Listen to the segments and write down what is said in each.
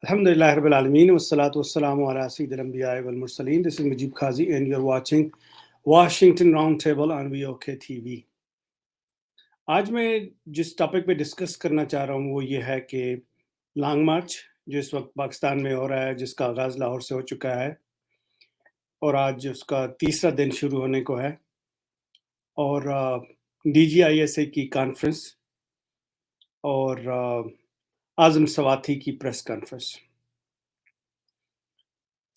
Alhamdulillah Rabbil Alameen wassalatu wassalamu ala Sayyidil Anbiya wal Mursaleen. This is Mujib Khazi and you're watching Washington Roundtable on VOK TV. आज मैं जिस topic पे discuss करना चाह रहा हूँ वो ये है कि लॉन्ग मार्च जो इस वक्त पाकिस्तान में हो रहा है, जिसका आगाज़ लाहौर से हो चुका है और आज उसका तीसरा दिन शुरू होने को है, और DGISA की कॉन्फ्रेंस और आज़म सवाती की प्रेस कॉन्फ्रेंस।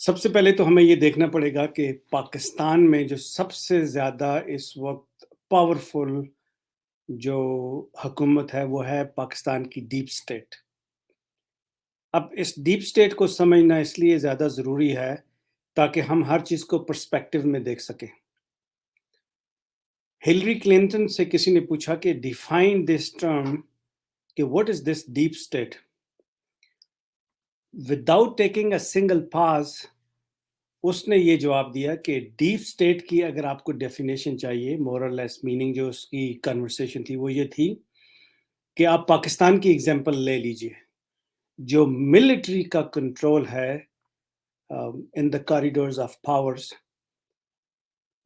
सबसे पहले तो हमें ये देखना पड़ेगा कि पाकिस्तान में जो सबसे ज़्यादा इस वक्त पावरफुल जो हुकूमत है वो है पाकिस्तान की डीप स्टेट। अब इस डीप स्टेट को समझना इसलिए ज़्यादा ज़रूरी है ताकि हम हर चीज़ को पर्सपेक्टिव में देख सकें। हिलरी क्लिंटन से किसी ने पूछा कि डिफाइन दिस टर्म कि what is this deep state. Without taking a single pause उसने ये जवाब दिया कि डीप स्टेट की अगर आपको डेफिनेशन चाहिए, मोर और लेस मीनिंग जो उसकी कन्वर्सेशन थी वो ये थी कि आप पाकिस्तान की एग्जांपल ले लीजिए। जो मिलिट्री का कंट्रोल है in the corridors of powers,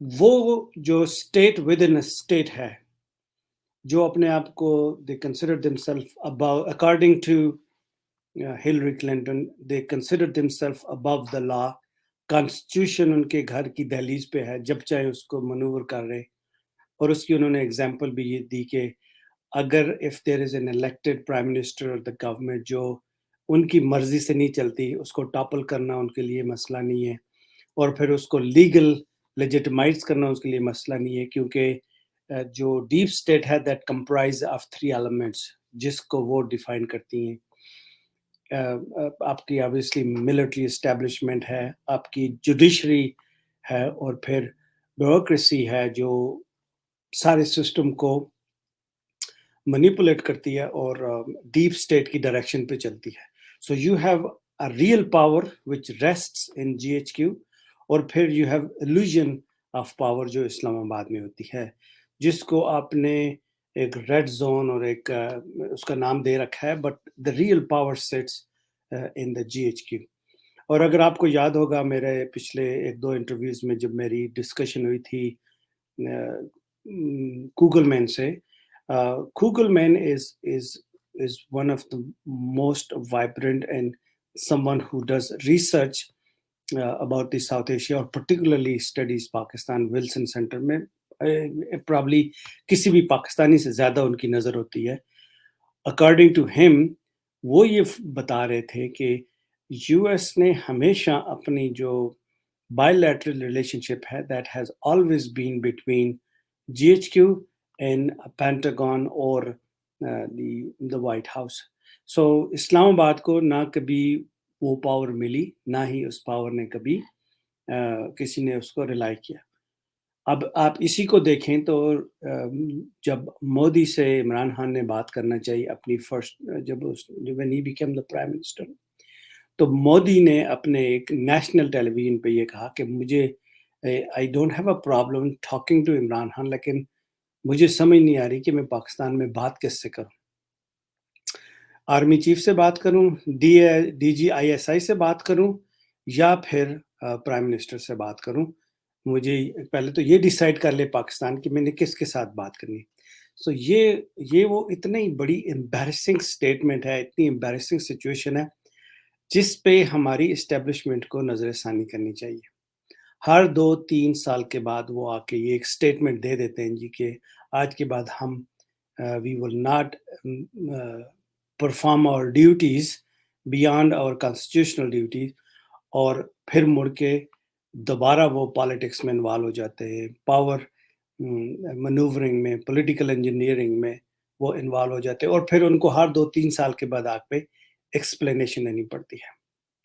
वो जो state within a state है, जो अपने आप को they consider themselves above, according to Hillary Clinton, they consider themselves above the law. Constitution उनके घर की दहलीज पे है, जब चाहे उसको मनूवर कर रहे। और उसकी उन्होंने एग्जांपल भी ये दी कि अगर if there is an elected prime minister और द गवर्नमेंट जो उनकी मर्जी से नहीं चलती, उसको टॉपल करना उनके लिए मसला नहीं है, और फिर उसको लीगल लेजिटिमाइज करना उसके लिए मसला नहीं है, क्योंकि जो डीप स्टेट है दैट कंप्राइज ऑफ 3 एलिमेंट्स जिसको वो डिफाइन करती हैं। आपकी ऑब्वियसली मिलिट्री एस्टेब्लिशमेंट है, आपकी जुडिशरी है, और फिर ब्यूरोक्रेसी है जो सारे सिस्टम को मैनिपुलेट करती है और डीप स्टेट की डायरेक्शन पे चलती है। So you have a real power which rests in GHQ, और फिर you have illusion of power जो इस्लामाबाद में होती है, जिसको आपने एक रेड जोन और एक उसका नाम दे रखा है, but the real power sits in the GHQ। और अगर आपको याद होगा मेरे पिछले 1-2 इंटरव्यूज़ में जब मेरी डिस्कशन हुई थी Kugelman से, Kugelman is one of the most vibrant and someone who does research about the South Asia और particularly studies Pakistan Wilson Center में probably किसी भी पाकिस्तानी से ज़्यादा उनकी नज़र होती है। According to him, वो ये बता रहे थे कि US ने हमेशा अपनी जो bilateral relationship है that has always been between GHQ and Pentagon or the White House. So Islamabad को ना कभी वो पावर मिली, ना ही उस पावर ने कभी किसी ने उसको रिलाई किया। अब आप इसी को देखें तो जब मोदी से इमरान खान ने बात करना चाहिए अपनी फर्स्ट, जब when he became the prime minister, तो मोदी ने अपने एक नेशनल टेलीविजन पे ये कहा कि मुझे I don't have a problem talking to Imran Khan, लेकिन मुझे समझ नहीं आ रही कि मैं पाकिस्तान में बात किससे करूं। आर्मी चीफ से बात करूं, DGISI से बात करूं, या फिर प्राइम मिनिस्टर से बात करूं। मुझे पहले तो ये डिसाइड कर ले पाकिस्तान कि मैंने किसके साथ बात करनी। सो ये वो इतनी बड़ी एम्बैरेसिंग स्टेटमेंट है, इतनी एम्बैरेसिंग सिचुएशन है जिस पे हमारी इस्टेब्लिशमेंट को नज़रसानी करनी चाहिए। हर 2-3 साल के बाद वो आके ये एक स्टेटमेंट दे देते हैं जी कि आज के बाद हम we will not perform our duties beyond our constitutional duties, और फिर मुड़ के दोबारा वो पॉलिटिक्स में इन्वॉल्व हो जाते हैं, पावर मैनूवरिंग में, पॉलिटिकल इंजीनियरिंग में वो इन्वॉल्व हो जाते हैं, और फिर उनको हर 2-3 साल के बाद आग पे एक्सप्लेनेशन देनी पड़ती है।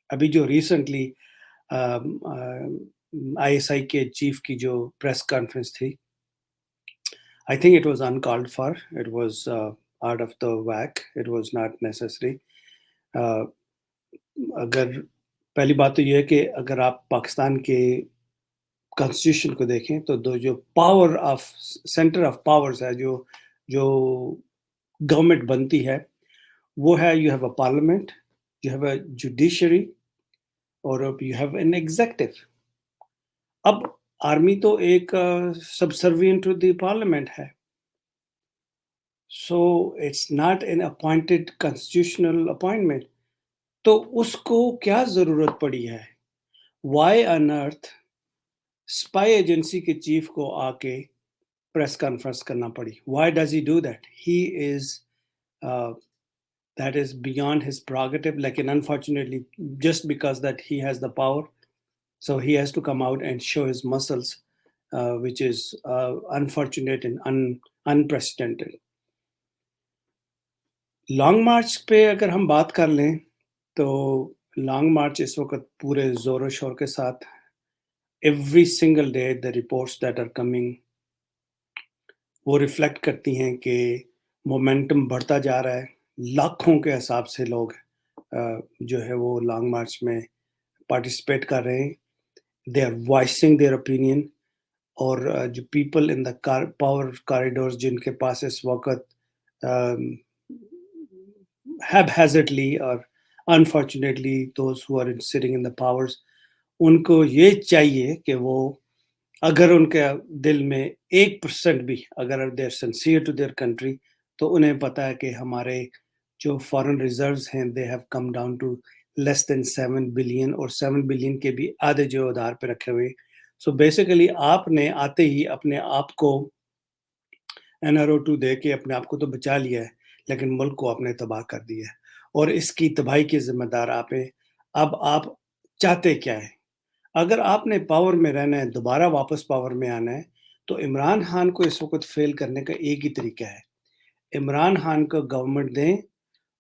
अभी जो रिसेंटली ISI के चीफ की जो प्रेस कॉन्फ्रेंस थी, I think it was uncalled for, it was out of the whack, it was not necessary. अगर पहली बात तो ये है कि अगर आप पाकिस्तान के कॉन्स्टिट्यूशन को देखें तो दो जो power of centre of powers है, जो गवर्नमेंट बनती है, वो है you have a parliament, you have a judiciary, or you have an executive. अब आर्मी तो एक subservient to the parliament है, so it's not an appointed constitutional appointment. तो उसको क्या जरूरत पड़ी है? Why on earth spy agency के चीफ को आके प्रेस कॉन्फ्रेंस करना पड़ी? Why does he do that? He is that is beyond his prerogative. Like, and unfortunately, just because that he has the power, so he has to come out and show his muscles, which is unfortunate and unprecedented. Long march पे अगर हम बात कर लें तो long मार्च इस वक्त पूरे जोरों शोर के साथ, every single day the reports that are coming वो रिफ्लेक्ट करती हैं कि मोमेंटम बढ़ता जा रहा है। लाखों के हिसाब से लोग जो है वो लॉन्ग मार्च में पार्टिसिपेट कर रहे हैं। They are voicing their opinion, और जो people in the power corridors जिनके पास इस वक्त haphazardly or unfortunately those who are sitting in the powers, उनको ये चाहिए कि वो अगर उनके दिल में 1% भी अगर they are sincere to their country, तो उन्हें पता है कि हमारे जो फॉरेन रिजर्व्स हैं they have come down to less than 7 billion, और 7 billion के भी आधे जो उधार पे रखे हुए। सो बेसिकली आपने आते ही अपने आप को NRO2 दे के अपने आप को तो बचा लिया है, लेकिन मुल्क को आपने तबाह कर दिया है, और इसकी तबाही के जिम्मेदार आप हैं। अब आप चाहते क्या है? अगर आपने पावर में रहना है, दोबारा वापस पावर में आना है, तो इमरान खान को इस वक्त फेल करने का एक ही तरीका है, इमरान खान को गवर्नमेंट दें,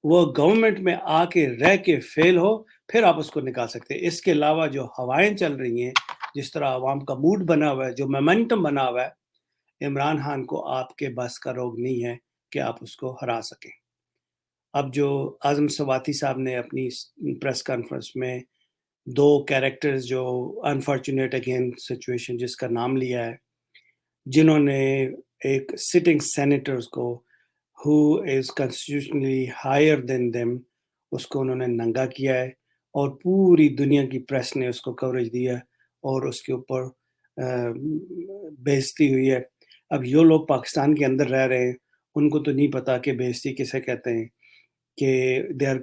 वो गवर्नमेंट में आके रह के फेल हो, फिर आप उसको निकाल सकते हैं। इसके अलावा जो हवाएं चल रही हैं, जिस तरह आवाम का मूड बना हुआ है, जो मोमेंटम बना हुआ है, इमरान खान को आपके बस का रोग नहीं है कि आप उसको हरा सकें। अब जो आज़म सवाती साहब ने अपनी प्रेस कॉन्फ्रेंस में 2 कैरेक्टर्स जो अनफॉर्चुनेट अगेन सिचुएशन जिसका नाम लिया है, जिन्होंने एक सिटिंग सेनेटर्स को who is constitutionally higher than them, उसको उन्होंने नंगा किया है, और पूरी दुनिया की प्रेस ने उसको कवरेज दिया और उसके ऊपर बेइज्जती हुई है। अब जो लोग पाकिस्तान के अंदर रह रहे हैं, उनको तो नहीं पता कि बेइज्जती किसे कहते हैं, कि they are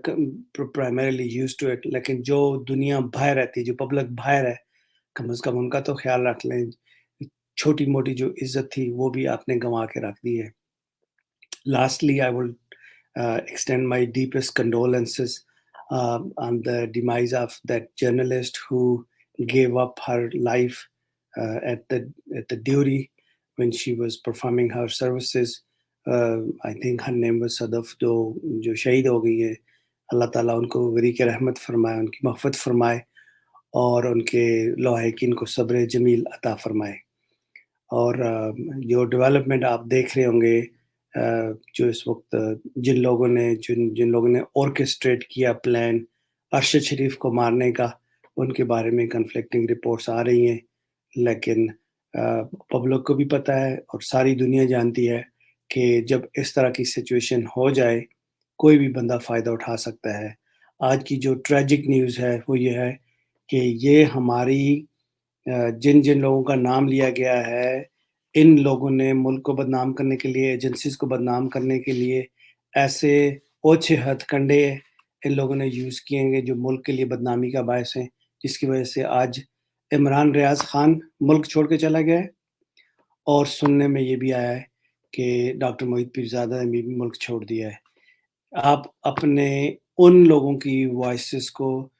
primarily used to it, लेकिन जो दुनिया बाहर रहती है, जो पब्लिक बाहर है, कम से कम उनका तो ख्याल रख लें। छोटी-मोटी जो इज़्ज़त थी, वो भी आपने गँवा के रख दी है। Lastly, I will extend my deepest condolences on the demise of that journalist who gave up her life at the duty when she was performing her services. I think her name was Sadaf, जो शहीद हो गई है। अल्लाह ताला उनको वरीक़ रहमत फरमाए, उनकी मग़फ़िरत फरमाए, और उनके लवाहिकीन को सब्र जमील अता फरमाए। और जो डेवलपमेंट आप देख रहे होंगे, जो इस वक्त जिन लोगों ने ऑर्केस्ट्रेट किया प्लान अरशद शरीफ को मारने का, उनके बारे में कन्फ्लिक्टिंग रिपोर्ट्स आ रही हैं, लेकिन पब्लिक को भी पता है और सारी दुनिया जानती है कि जब इस तरह की सिचुएशन हो जाए, कोई भी बंदा फ़ायदा उठा सकता है। आज की जो ट्रेजिक न्यूज़ है वो ये है कि ये हमारी जिन लोगों का नाम लिया गया है, इन लोगों ने मुल्क को बदनाम करने के लिए, एजेंसीज़ को बदनाम करने के लिए ऐसे ओछे हथकंडे इन लोगों ने यूज़ किए हैं जो मुल्क के लिए बदनामी का बायस हैं, जिसकी वजह से आज इमरान रियाज़ ख़ान मुल्क छोड़ के चला गया है, और सुनने में ये भी आया है कि डॉक्टर मोहित पीरज़ादा ने भी मुल्क छोड़ दिया है। आप अपने उन लोगों की वॉइसेस को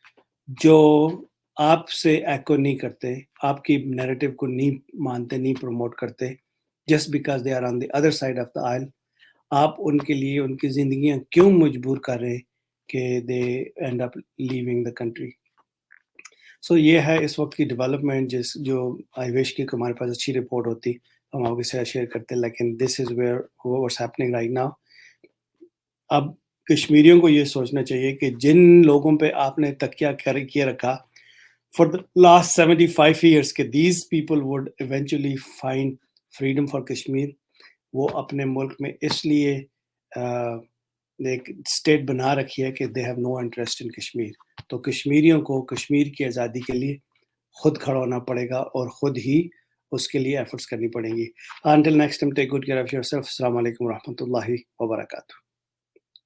जो आपसे एको नहीं करते, आपकी नैरेटिव को नहीं मानते, नहीं प्रमोट करते, just because they are on the other side of the aisle, आप उनके लिए उनकी ज़िंदगियाँ क्यों मजबूर कर रहे हैं कि they end up leaving the country. So ये है इस वक्त की डेवलपमेंट, जो आई विश कि हमारे पास अच्छी रिपोर्ट होती, हम आपके साथ शेयर करते, लेकिन this is where what's happening right now. अब कश्मीरियों को ये सोचना चाहिए कि जिन लोगों पे आपने तकिया किए रखा for the last 75 years कि these people would eventually find freedom for Kashmir, वो अपने मुल्क में इसलिए ایک اسٹیٹ بنا رکھی ہے کہ they have no interest in Kashmir. تو کشمیریوں کو کشمیر کی آزادی کے لیے خود کھڑا ہونا پڑے گا اور خود ہی اس کے لیے ایفرٹس کرنی پڑیں گی. Until next time, take good care of yourself. السلام علیکم ورحمۃ اللہ وبرکاتہ.